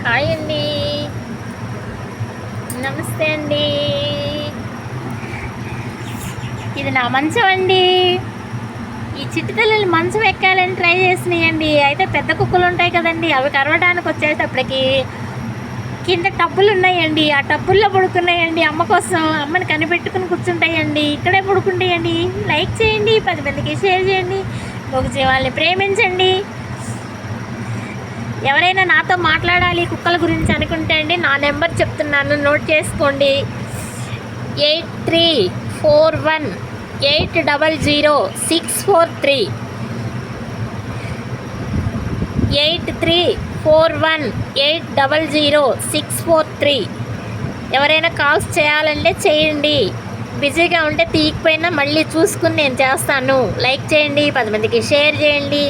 Hi అండి, నమస్తే అండి. ఇది నా మంచం అండి. ఈ చిట్టి తల్లులు మంచం ఎక్కాలని ట్రై చేసినాయండి. అయితే పెద్ద కుక్కలు ఉంటాయి కదండి, అవి కరవడానికి వచ్చేటప్పటికి కింద టబ్బులు ఉన్నాయండి. ఆ టబ్బుల్లో పడుకున్నాయండి. అమ్మ కోసం అమ్మని కనిపెట్టుకుని కూర్చుంటాయండి. ఇక్కడే పడుకుంటాయండి. లైక్ చేయండి, 10 మందికి షేర్ చేయండి, ఒక జీవాల్ని ప్రేమించండి. ఎవరైనా నాతో మాట్లాడాలి కుక్కల గురించి అనుకుంటే అండి, నా నెంబర్ చెప్తున్నాను, నోట్ చేసుకోండి. 8341800643 8341800643. ఎవరైనా కాల్స్ చేయాలంటే చేయండి. బిజీగా ఉంటే తీయకపోయినా మళ్ళీ చూసుకుని నేను చేస్తాను. లైక్ చేయండి, 10 మందికి షేర్ చేయండి.